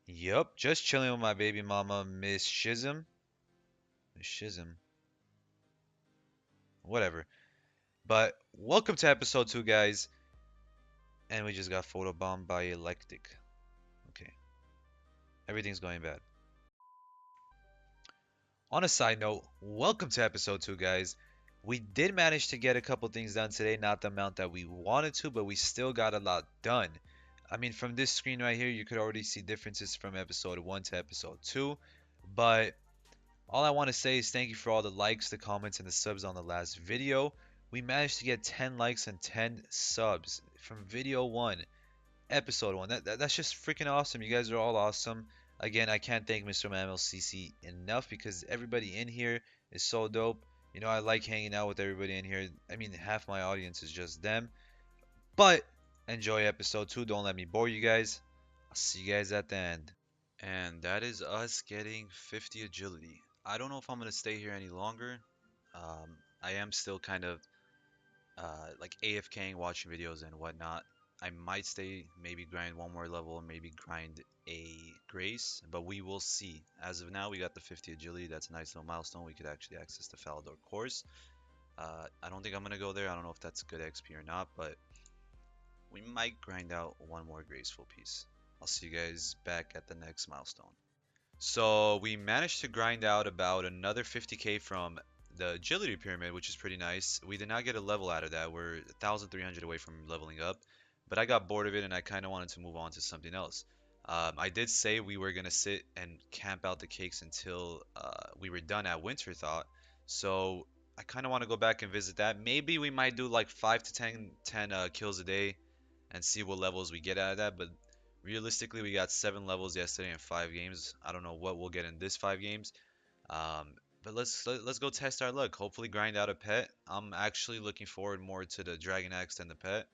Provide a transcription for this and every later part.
Yup, just chilling with my baby mama, Miss Shism. Miss Shism, whatever. But welcome to episode 2, guys. And we just got photobombed by Electric. Okay, everything's going bad. On a side note, welcome to episode 2, guys. We did manage to get a couple things done today, not the amount that we wanted to, but we still got a lot done. I mean, from this screen right here, you could already see differences from episode 1 to episode 2. But all I want to say is thank you for all the likes, the comments, and the subs on the last video. We managed to get 10 likes and 10 subs from video 1, episode 1. That's just freaking awesome. You guys are all awesome. Again, I can't thank Mr. Mammal CC enough because everybody in here is so dope. You know, I like hanging out with everybody in here. I mean, half my audience is just them. But enjoy episode 2. Don't let me bore you guys. I'll see you guys at the end. And that is us getting 50 agility. I don't know if I'm going to stay here any longer. I am still kind of like AFKing, watching videos and whatnot. I might stay, maybe grind one more level, or maybe grind a Grace, but we will see. As of now, we got the 50 agility. That's a nice little milestone. We could actually access the Falador course. I don't think I'm going to go there. I don't know if that's good XP or not, but we might grind out one more graceful piece. I'll see you guys back at the next milestone. So we managed to grind out about another 50k from the agility pyramid, which is pretty nice. We did not get a level out of that. We're 1,300 away from leveling up, but I got bored of it and I kind of wanted to move on to something else. I did say we were gonna sit and camp out the cakes until we were done at Winter Thought. So I kind of want to go back and visit that. Maybe we might do like 5 to 10 kills a day and see what levels we get out of that. But realistically, we got 7 levels yesterday in 5 games. I don't know what we'll get in this 5 games. Um, but let's go test our luck. Hopefully, grind out a pet. I'm actually looking forward more to the Dragon Axe than the pet.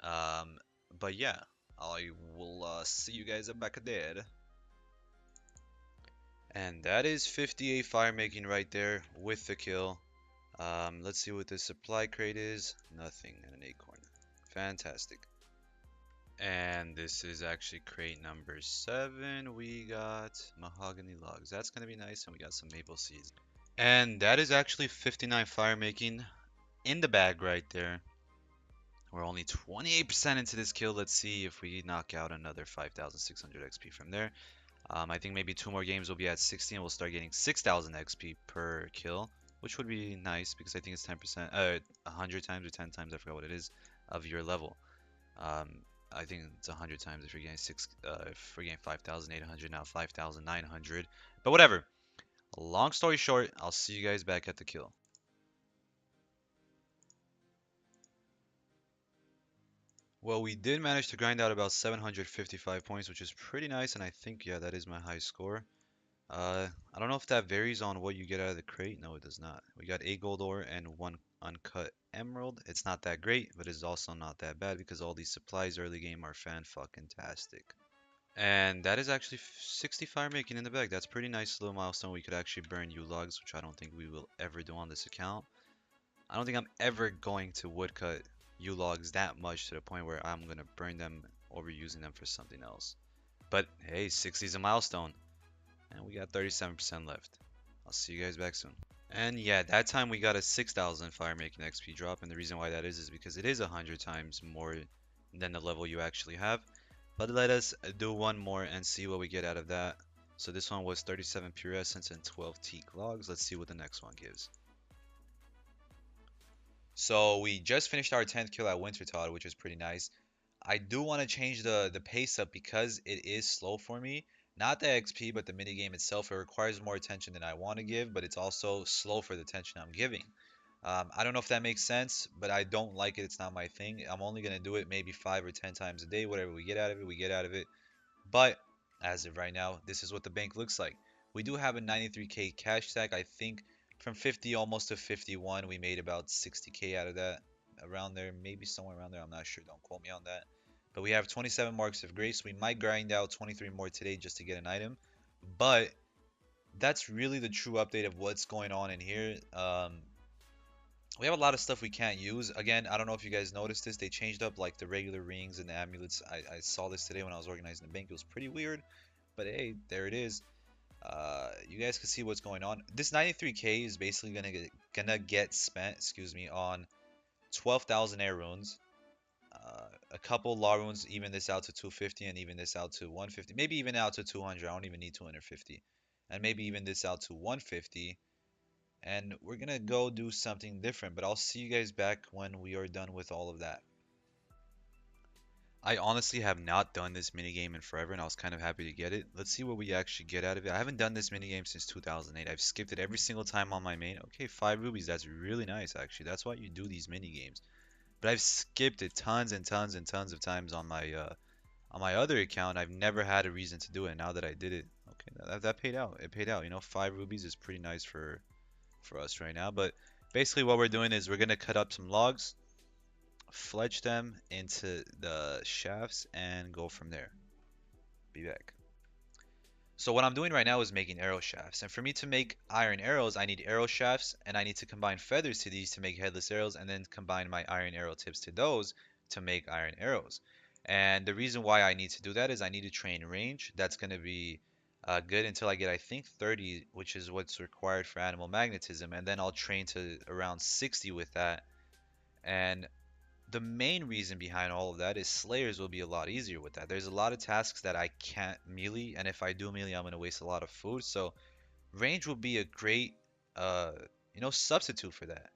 Um, but yeah, I will see you guys at back there. And that is 58 firemaking right there with the kill. Let's see what the supply crate is. Nothing and an acorn. Fantastic. And this is actually crate number 7. We got mahogany logs. That's going to be nice. And we got some maple seeds. And that is actually 59 fire making in the bag right there. We're only 28% into this kill. Let's see if we knock out another 5,600 XP from there. I think maybe 2 more games will be at 60 and we'll start getting 6,000 XP per kill, which would be nice because I think it's 10%, 100 times or 10 times, I forgot what it is, of your level. I think it's 100 times if you're getting 5,800, now 5,900. But whatever. Long story short, I'll see you guys back at the kill. Well, we did manage to grind out about 755 points, which is pretty nice, and I think, yeah, that is my high score. I don't know if that varies on what you get out of the crate. No, it does not. We got 8 gold ore and 1 uncut emerald. It's not that great, but it's also not that bad because all these supplies early game are fan-fucking-tastic. And that is actually 60 fire making in the bag. That's pretty nice little milestone. We could actually burn U-logs, which I don't think we will ever do on this account. I don't think I'm ever going to woodcut U-logs that much to the point where I'm going to burn them over using them for something else. But hey, 60 is a milestone. And we got 37% left. I'll see you guys back soon. And yeah, that time we got a 6,000 fire making XP drop. And the reason why that is because it is 100 times more than the level you actually have. But let us do one more and see what we get out of that. So this one was 37 pure essence and 12 teak logs. Let's see what the next one gives. So we just finished our 10th kill at Winter Todd, which was pretty nice. I do want to change the pace up because it is slow for me. Not the XP, but the minigame itself. It requires more attention than I want to give, but it's also slow for the attention I'm giving. I don't know if that makes sense, but I don't like it. It's not my thing. I'm only going to do it maybe 5 or 10 times a day. Whatever we get out of it, we get out of it. But as of right now, this is what the bank looks like. We do have a 93k cash stack. I think from 50 almost to 51, we made about 60k out of that. Around there, maybe somewhere around there. I'm not sure. Don't quote me on that. But we have 27 marks of grace. We might grind out 23 more today just to get an item. But that's really the true update of what's going on in here. We have a lot of stuff we can't use. Again, I don't know if you guys noticed this. They changed up like the regular rings and the amulets. I saw this today when I was organizing the bank. It was pretty weird. but hey, there it is. You guys can see what's going on. This 93k is basically gonna get spent, excuse me, on 12,000 air runes. A couple law runes even this out to 250 and even this out to 150. Maybe even out to 200. I don't even need 250. And maybe even this out to 150. And we're gonna go do something different, but I'll see you guys back when we are done with all of that. I honestly have not done this minigame in forever, and I was kind of happy to get it. Let's see what we actually get out of it. I haven't done this minigame since 2008. I've skipped it every single time on my main. Okay, 5 rubies. That's really nice, actually. That's why you do these minigames. But I've skipped it tons and tons and tons of times on my other account. I've never had a reason to do it. Now that I did it, okay, that paid out. It paid out. You know, 5 rubies is pretty nice for us right now. But basically, what we're doing is we're gonna cut up some logs, fletch them into the shafts, and go from there. Be back. So what I'm doing right now is making arrow shafts. And for me to make iron arrows, I need arrow shafts, and I need to combine feathers to these to make headless arrows, and then combine my iron arrow tips to those to make iron arrows. And the reason why I need to do that is I need to train range. That's going to be good until I get, I think, 30, which is what's required for animal magnetism. And then I'll train to around 60 with that. And the main reason behind all of that is slayers will be a lot easier with that. There's a lot of tasks that I can't melee, and if I do melee, I'm gonna waste a lot of food. So range will be a great, uh, substitute for that.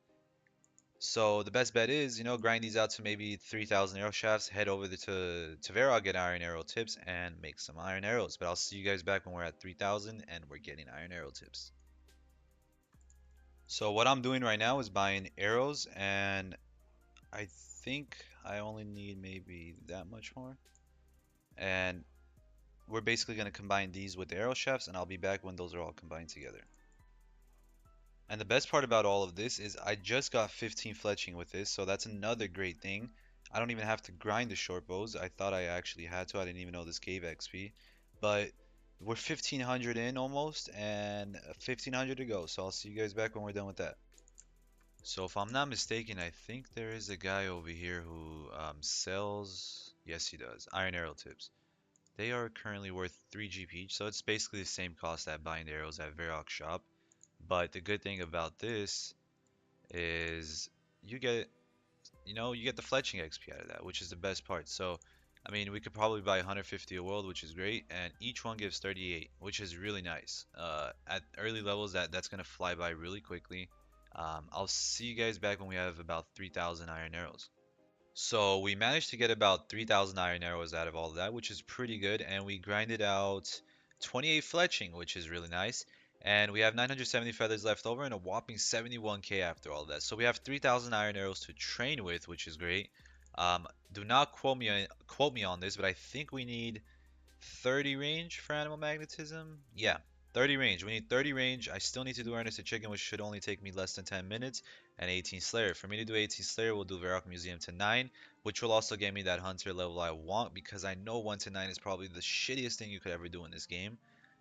So the best bet is, grind these out to maybe 3,000 arrow shafts, head over to Varrock, get iron arrow tips, and make some iron arrows. But I'll see you guys back when we're at 3,000 and we're getting iron arrow tips. So what I'm doing right now is buying arrows, and I think I only need maybe that much more. And we're basically going to combine these with the arrow shafts, and I'll be back when those are all combined together. And the best part about all of this is I just got 15 fletching with this, so that's another great thing. I don't even have to grind the short bows. I thought I actually had to. I didn't even know this gave XP. But we're 1500 in almost, and 1500 to go. So I'll see you guys back when we're done with that. So if I'm not mistaken, I think there is a guy over here who sells, yes he does, iron arrow tips. They are currently worth 3 GP each, so it's basically the same cost that buying the arrows at Varrock shop. But the good thing about this is you get, you get the fletching XP out of that, which is the best part. So, I mean, we could probably buy 150 a world, which is great, and each one gives 38, which is really nice. At early levels, that's gonna fly by really quickly. I'll see you guys back when we have about 3,000 iron arrows. So we managed to get about 3,000 iron arrows out of all of that, which is pretty good. And we grinded out 28 fletching, which is really nice. And we have 970 feathers left over and a whopping 71k after all of that. So we have 3,000 iron arrows to train with, which is great. Do not quote me on this, but I think we need 30 range for animal magnetism. Yeah, 30 range. We need 30 range. I still need to do Ernest the Chicken, which should only take me less than 10 minutes, and 18 Slayer. For me to do 18 Slayer, we'll do Varrock Museum to 9, which will also get me that Hunter level I want, because I know 1 to 9 is probably the shittiest thing you could ever do in this game.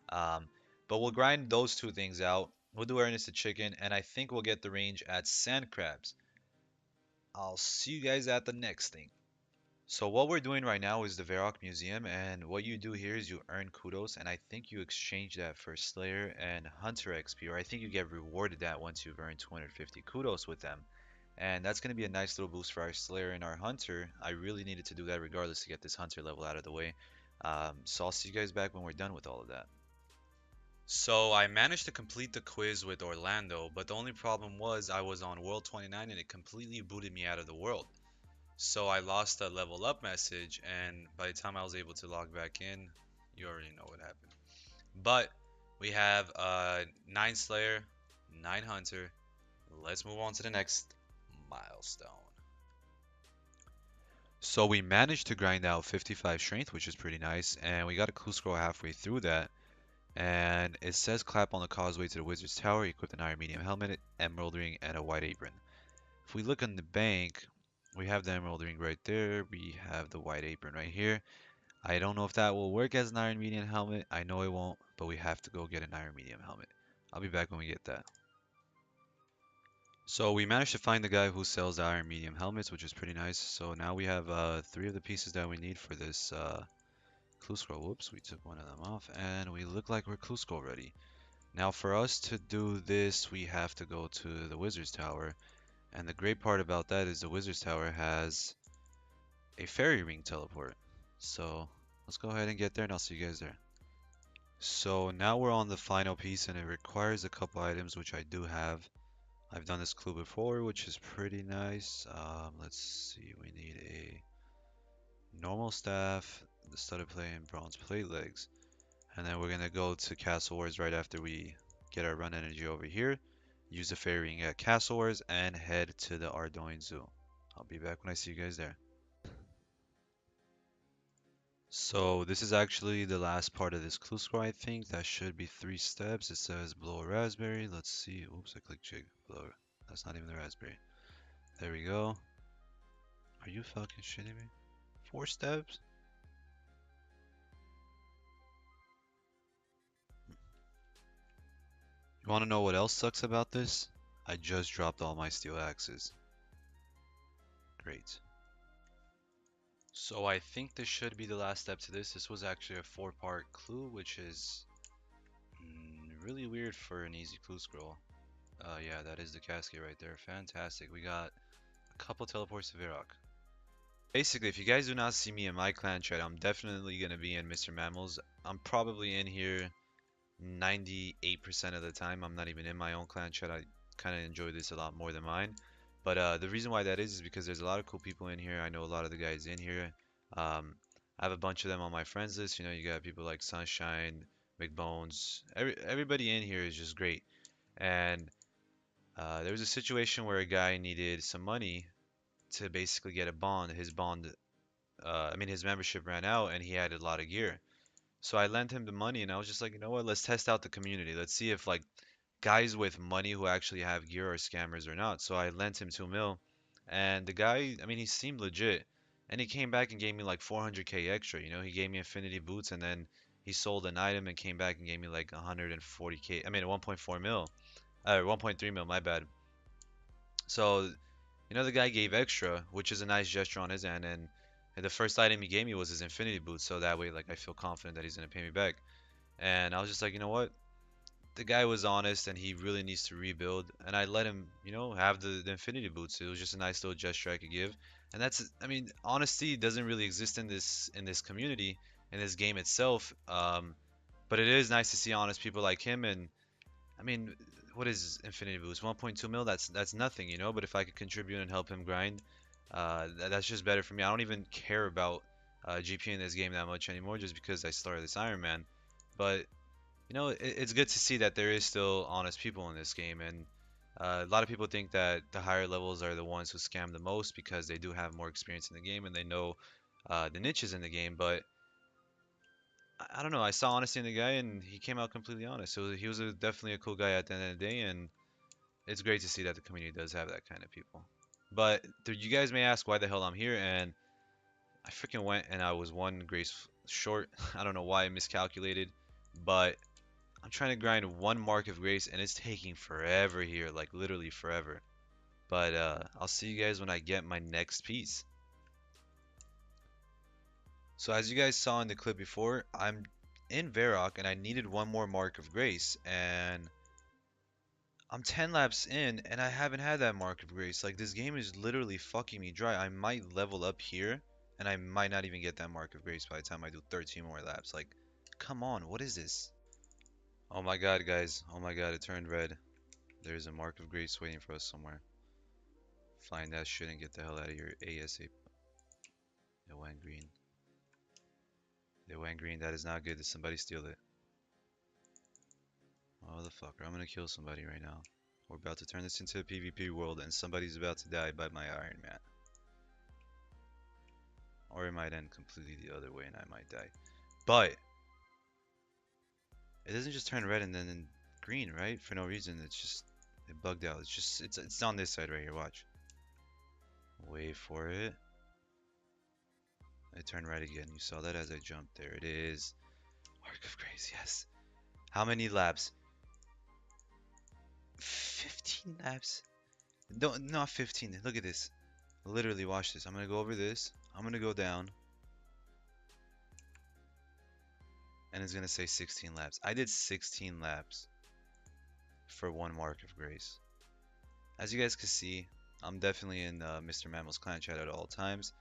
Um, but we'll grind those two things out. We'll do Ernest the Chicken, and I think we'll get the range at Sand Crabs. I'll see you guys at the next thing. So what we're doing right now is the Varrock Museum, and what you do here is you earn kudos, and I think you exchange that for Slayer and Hunter XP, or I think you get rewarded that once you've earned 250 kudos with them. And that's going to be a nice little boost for our Slayer and our Hunter. I really needed to do that regardless to get this Hunter level out of the way. So I'll see you guys back when we're done with all of that. So I managed to complete the quiz with Orlando, but the only problem was I was on World 29 and it completely booted me out of the world. So I lost a level up message, and by the time I was able to log back in, you already know what happened. But we have 9 Slayer, 9 Hunter. Let's move on to the next milestone. So we managed to grind out 55 strength, which is pretty nice, and we got a clue scroll halfway through that. And it says clap on the causeway to the wizard's tower, equip an iron medium helmet, emerald ring, and a white apron. If we look on the bank, we have the emerald ring right there. We have the white apron right here. I don't know if that will work as an iron medium helmet. I know it won't, but we have to go get an iron medium helmet. I'll be back when we get that. So we managed to find the guy who sells the iron medium helmets, which is pretty nice. So now we have 3 of the pieces that we need for this Clue scroll. Whoops, we took one of them off, and we look like we're clue scroll ready. Now, for us to do this, we have to go to the Wizard's Tower. And the great part about that is the Wizard's Tower has a fairy ring teleport. So let's go ahead and get there, and I'll see you guys there. So now we're on the final piece, and it requires a couple items, which I do have. I've done this clue before, which is pretty nice. Let's see, we need a normal staff, the studded plate, and bronze plate legs. And then we're gonna go to Castle Wars right after we get our run energy over here. Use the fairy ring at Castle Wars and head to the Ardoin Zoo. I'll be back when I see you guys there. So this is actually the last part of this clue score, I think. That should be 3 steps. It says blow a raspberry. Let's see. Oops, I clicked jig. Blow. That's not even the raspberry. There we go. Are you fucking shitting me? 4 steps? You want to know what else sucks about this? I just dropped all my steel axes. Great. So I think this should be the last step to this. This was actually a 4-part clue, which is really weird for an easy clue scroll. Yeah, that is the casket right there. Fantastic. We got a couple teleports to Virok. Basically, if you guys do not see me in my clan chat, I'm definitely going to be in Mr. Mammal's. I'm probably in here 98% of the time. I'm not even in my own clan chat. I kind of enjoy this a lot more than mine. But the reason why that is because there's a lot of cool people in here. I know a lot of the guys in here. I have a bunch of them on my friends list. You know, you got people like Sunshine, McBones. Everybody in here is just great. And there was a situation where a guy needed some money to basically get a bond. His membership ran out and he had a lot of gear. So I lent him the money and I was just like, you know what, let's test out the community. Let's see if like guys with money who actually have gear are scammers or not. So I lent him 2 mil and the guy, I mean, he seemed legit. And he came back and gave me like 400k extra. You know, he gave me infinity boots and then he sold an item and came back and gave me like 140k. I mean, 1.4 mil, 1.3 mil, my bad. So, you know, the guy gave extra, which is a nice gesture on his end. And the first item he gave me was his infinity boots. So that way, like, I feel confident that he's going to pay me back. And I was just like, you know what? The guy was honest and he really needs to rebuild. And I let him, you know, have the infinity boots. It was just a nice little gesture I could give. And that's, I mean, honesty doesn't really exist in this community, in this game itself. But it is nice to see honest people like him. And I mean, what is Infinity Boost? 1.2 mil? That's nothing, you know. But if I could contribute and help him grind, that's just better for me. I don't even care about GP in this game that much anymore, just because I started this Ironman. But you know, it's good to see that there is still honest people in this game, and a lot of people think that the higher levels are the ones who scam the most because they do have more experience in the game and they know the niches in the game. But I don't know. I saw honesty in the guy, and he came out completely honest. So he was definitely a cool guy at the end of the day, and it's great to see that the community does have that kind of people. But you guys may ask why the hell I'm here, and I freaking went and I was 1 grace short. I don't know why I miscalculated, but I'm trying to grind 1 mark of grace, and it's taking forever here, like literally forever. But I'll see you guys when I get my next piece. So as you guys saw in the clip before, I'm in Varrock, and I needed 1 more mark of grace, and I'm 10 laps in and I haven't had that mark of grace. Like this game is literally fucking me dry. I might level up here and I might not even get that mark of grace by the time I do 13 more laps. Like, come on, what is this? Oh my god, guys. Oh my god, it turned red. There's a mark of grace waiting for us somewhere. Find that shit and get the hell out of here ASAP. It went green. It went green. That is not good. Did somebody steal it? Motherfucker, I'm gonna kill somebody right now. We're about to turn this into a PvP world and somebody's about to die by my Ironman. Or it might end completely the other way and I might die. But it doesn't just turn red and then green, right? For no reason. It's just it bugged out. It's on this side right here. Watch. Wait for it. It turned red again. You saw that as I jumped. There it is. Arc of Grace. Yes. How many laps? 15 laps. Don't not 15. Look at this. Literally watch this. I'm gonna go over this. I'm gonna go down. And it's gonna say 16 laps. I did 16 laps for one mark of grace. As you guys can see, I'm definitely in Mr. Mammal's clan chat at all times.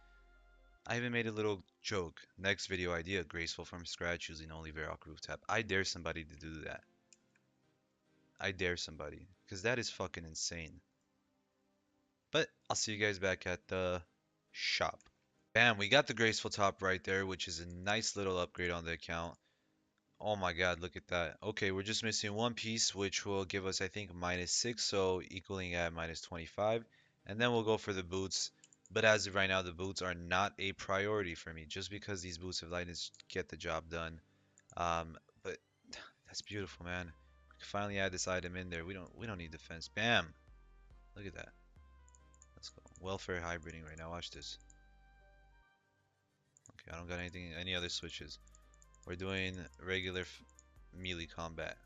I even made a little joke. Next video idea, graceful from scratch using only Varrock roof tap. I dare somebody to do that. I dare somebody. Because that is fucking insane. But I'll see you guys back at the shop. Bam, we got the graceful top right there, which is a nice little upgrade on the account. Oh my god, look at that. Okay, we're just missing one piece, which will give us, I think, -6, so equaling at -25. And then we'll go for the boots. But as of right now, the boots are not a priority for me, just because these boots of lightness get the job done. But that's beautiful, man. We can finally add this item in there. We don't need defense. Bam! Look at that. Let's go. Welfare hybriding right now. Watch this. Okay, I don't got any other switches. We're doing regular melee combat.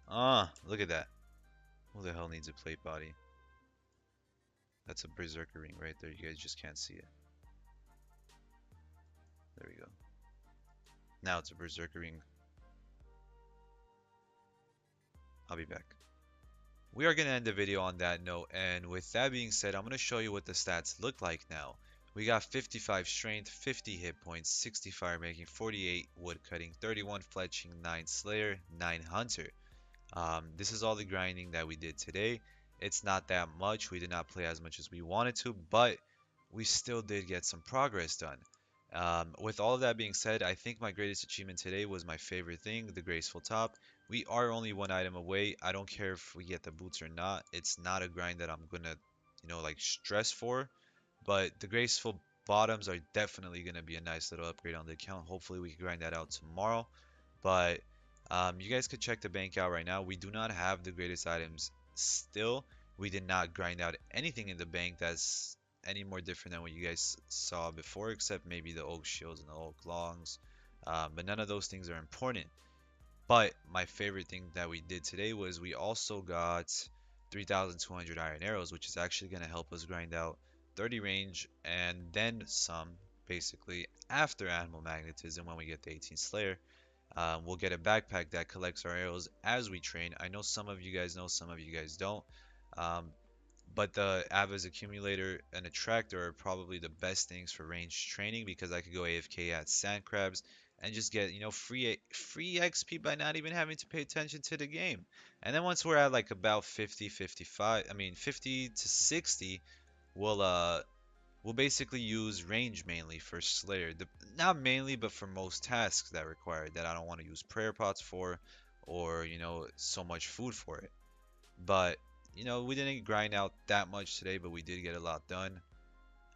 Ah, look at that. Who the hell needs a plate body? That's a berserker ring right there. You guys just can't see it. There we go. Now it's a berserker ring. I'll be back. We are going to end the video on that note, and with that being said, I'm going to show you what the stats look like now. We got 55 strength, 50 hit points, 60 firemaking, 48 woodcutting, 31 fletching, 9 slayer, 9 hunter. This is all the grinding that we did today. It's not that much. We did not play as much as we wanted to, but we still did get some progress done. With all of that being said, I think my greatest achievement today was my favorite thing, the graceful top. We are only one item away. I don't care if we get the boots or not. It's not a grind that I'm gonna, like stress for. But the graceful bottoms are definitely gonna be a nice little upgrade on the account. Hopefully we can grind that out tomorrow. But you guys could check the bank out right now. We do not have the greatest items still. We did not grind out anything in the bank that's any more different than what you guys saw before, except maybe the oak shields and the oak longs. But none of those things are important. But my favorite thing that we did today was we also got 3,200 iron arrows, which is actually going to help us grind out 30 range and then some, basically, after animal magnetism when we get the 18 slayer. We'll get a backpack that collects our arrows as we train. I know some of you guys know, some of you guys don't. Um, but the Ava's accumulator and a tractor are probably the best things for range training because I could go AFK at sand crabs and just get, free XP by not even having to pay attention to the game. And then once we're at like about 50, 55, I mean 50 to 60, we'll basically use range mainly for Slayer. Not mainly, but for most tasks that require it, that I don't want to use prayer pots for or, so much food for it. But we didn't grind out that much today, but we did get a lot done.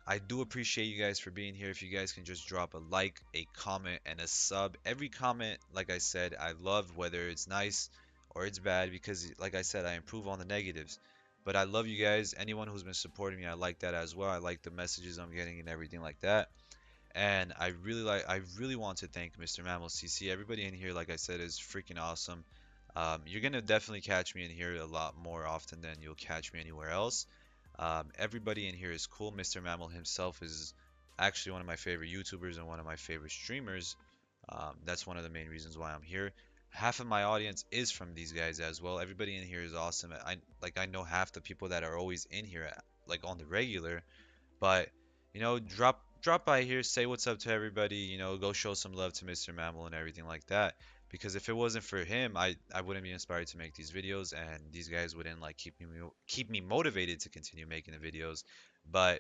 I do appreciate you guys for being here. If you guys can just drop a like, a comment, and a sub. Every comment, like I said, I love, whether it's nice or it's bad, because like I said, I improve on the negatives. But I love you guys. Anyone who's been supporting me, I like that as well. I like the messages I'm getting and everything like that. And I really want to thank Mr. Mammal CC. Everybody in here, like I said, is freaking awesome. You're gonna definitely catch me in here a lot more often than you'll catch me anywhere else. Everybody in here is cool. Mr. Mammal himself is actually one of my favorite YouTubers and one of my favorite streamers. That's one of the main reasons why I'm here. Half of my audience is from these guys as well. Everybody in here is awesome. I know half the people that are always in here, like on the regular. But drop by here, say what's up to everybody. Go show some love to Mr. Mammal and everything like that. Because if it wasn't for him, I wouldn't be inspired to make these videos, and these guys wouldn't like keep me motivated to continue making the videos. But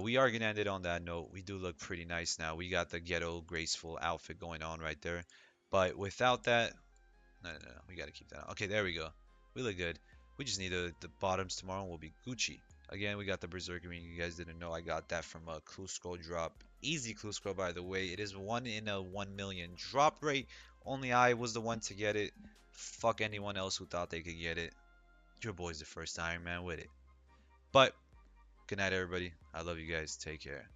we are gonna end it on that note. We do look pretty nice now. We got the ghetto graceful outfit going on right there. But without that, no, we gotta keep that on. Okay, there we go. We look good. We just need the bottoms tomorrow and we'll be Gucci. Again, we got the Berserker ring. You guys didn't know I got that from a clue scroll drop. Easy clue scroll, by the way. It is 1 in a 1 million drop rate. Only I was the one to get it. Fuck anyone else who thought they could get it. Your boy's the first Iron Man with it. But, good night, everybody. I love you guys. Take care.